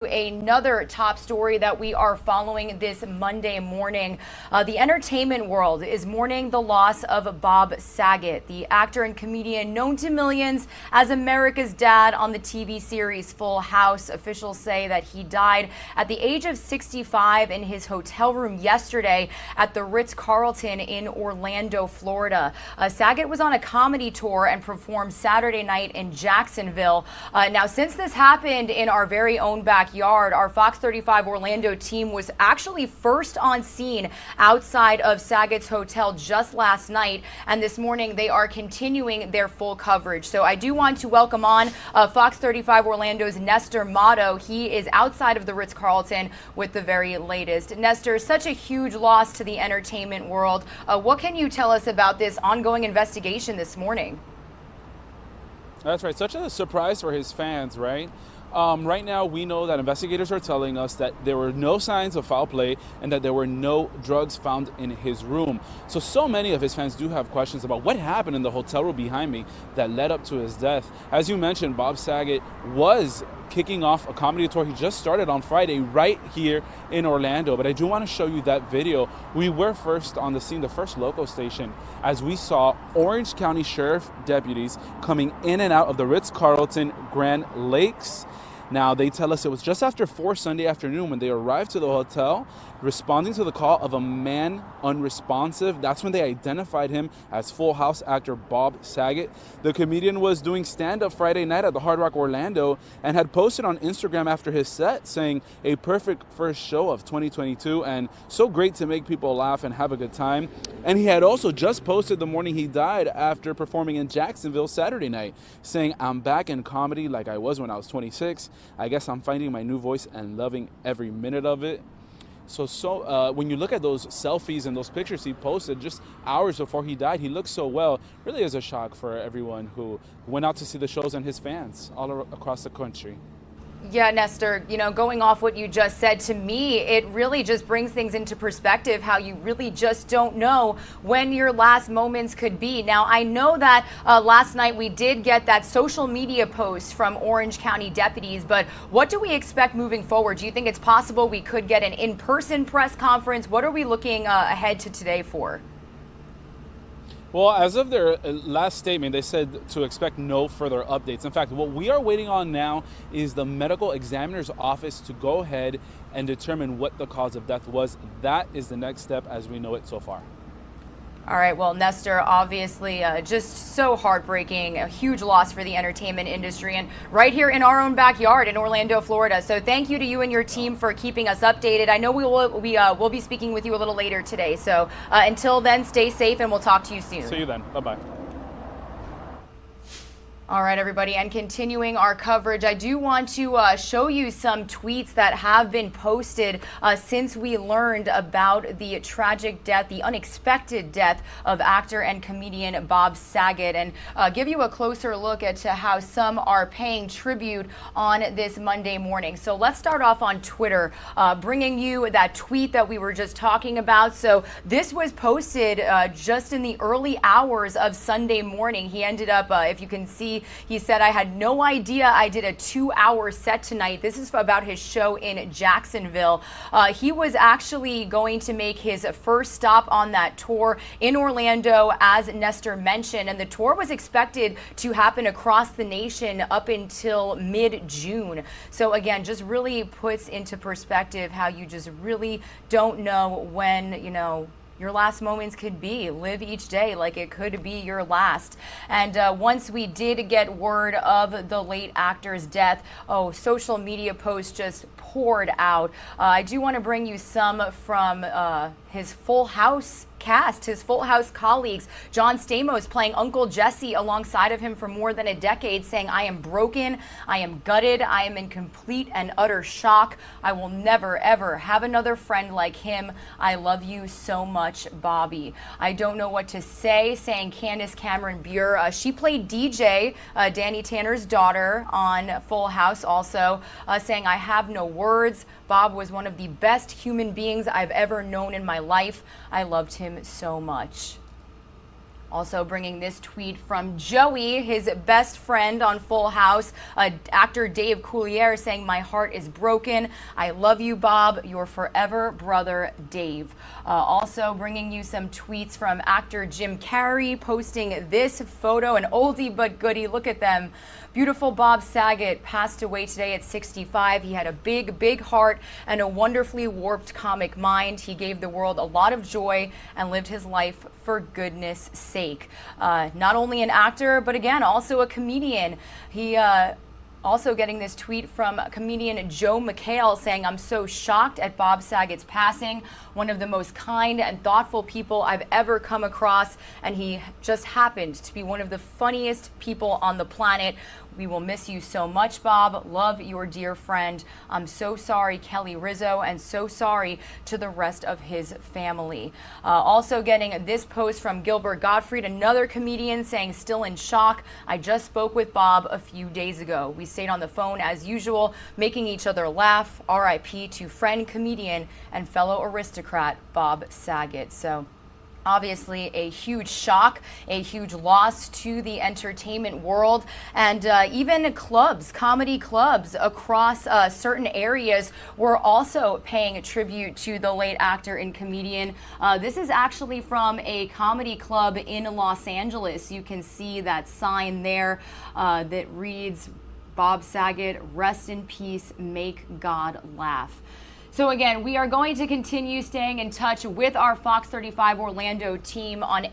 Another top story that we are following this Monday morning. The entertainment world is mourning the loss of Bob Saget, the actor and comedian known to millions as America's dad on the TV series Full House. Officials say that he died at the age of 65 in his hotel room yesterday at the Ritz-Carlton in Orlando, Florida. Saget was on a comedy tour and performed Saturday night in Jacksonville. Now, since this happened in our very own backyard, our Fox 35 Orlando team was actually first on scene outside of Saget's hotel just last night, and this morning they are continuing their full coverage. So I do want to welcome on Fox 35 Orlando's Nestor Motto. He is outside of the Ritz-Carlton with the very latest. Nestor, such a huge loss to the entertainment world. What can you tell us about this ongoing investigation this morning? That's right. Such a surprise for his fans, right? Right now, we know that investigators are telling us that there were no signs of foul play and that there were no drugs found in his room. So many of his fans do have questions about what happened in the hotel room behind me that led up to his death. As you mentioned, Bob Saget was kicking off a comedy tour. He just started on Friday right here in Orlando. But I do want to show you that video. We were first on the scene, the first local station, as we saw Orange County Sheriff deputies coming in and out of the Ritz-Carlton Grande Lakes. Now, they tell us it was just after 4 Sunday afternoon when they arrived to the hotel, responding to the call of a man unresponsive. That's when they identified him as Full House actor Bob Saget. The comedian was doing stand-up Friday night at the Hard Rock Orlando and had posted on Instagram after his set saying, "A perfect first show of 2022 and so great to make people laugh and have a good time." And he had also just posted the morning he died after performing in Jacksonville Saturday night, saying, "I'm back in comedy like I was when I was 26. I guess I'm finding my new voice and loving every minute of it." So when you look at those selfies and those pictures he posted just hours before he died, he looks so well. Really is a shock for everyone who went out to see the shows and his fans all across the country. Yeah, Nestor, going off what you just said, to me, it really just brings things into perspective, how you really just don't know when your last moments could be. Now, I know that last night we did get that social media post from Orange County deputies, but what do we expect moving forward? Do you think it's possible we could get an in-person press conference? What are we looking ahead to today for? Well, as of their last statement, they said to expect no further updates. In fact, what we are waiting on now is the medical examiner's office to go ahead and determine what the cause of death was. That is the next step as we know it so far. All right, well, Nestor, obviously just so heartbreaking, a huge loss for the entertainment industry, and right here in our own backyard in Orlando, Florida. So thank you to you and your team for keeping us updated. I know we'll be speaking with you a little later today. So until then, stay safe, and we'll talk to you soon. See you then. Bye-bye. All right, everybody, and continuing our coverage, I do want to show you some tweets that have been posted since we learned about the tragic death, the unexpected death of actor and comedian Bob Saget, and give you a closer look at how some are paying tribute on this Monday morning. So let's start off on Twitter, bringing you that tweet that we were just talking about. So this was posted just in the early hours of Sunday morning. He ended up, if you can see, he said, "I had no idea I did a 2-hour set tonight." This is about his show in Jacksonville. He was actually going to make his first stop on that tour in Orlando, as Nestor mentioned, and the tour was expected to happen across the nation up until mid-June. So again, just really puts into perspective how you just really don't know when, your last moments could be. Live each day like it could be your last. And once we did get word of the late actor's death, social media posts just poured out. I do want to bring you some from his Full House cast, his Full House colleagues. John Stamos playing Uncle Jesse alongside of him for more than a decade, saying, "I am broken, I am gutted, I am in complete and utter shock. I will never, ever have another friend like him. I love you so much, Bobby." I don't know what to say, saying Candace Cameron Bure. She played DJ, Danny Tanner's daughter, on Full House also, saying, "I have no words. Bob was one of the best human beings I've ever known in my life. I loved him so much." Also bringing this tweet from Joey, his best friend on Full House, actor Dave Coulier, saying, "My heart is broken. I love you, Bob. Your forever brother, Dave." Also bringing you some tweets from actor Jim Carrey, posting this photo, an oldie but goodie. Look at them. Beautiful Bob Saget passed away today at 65. He had a big heart and a wonderfully warped comic mind. He gave the world a lot of joy and lived his life for goodness sake. Not only an actor, but again, also a comedian. He also getting this tweet from comedian Joe McHale saying, "I'm so shocked at Bob Saget's passing. One of the most kind and thoughtful people I've ever come across, and he just happened to be one of the funniest people on the planet. We will miss you so much, Bob. Love, your dear friend. I'm so sorry, Kelly Rizzo, and so sorry to the rest of his family." Also getting this post from Gilbert Gottfried, another comedian, saying, "Still in shock. I just spoke with Bob a few days ago. We stayed on the phone as usual, making each other laugh. RIP to friend, comedian, and fellow aristocrat Bob Saget." So obviously a huge shock, a huge loss to the entertainment world, and even clubs, comedy clubs across certain areas were also paying tribute to the late actor and comedian. This is actually from a comedy club in Los Angeles. You can see that sign there that reads, "Bob Saget, rest in peace, make God laugh." So again, we are going to continue staying in touch with our Fox 35 Orlando team on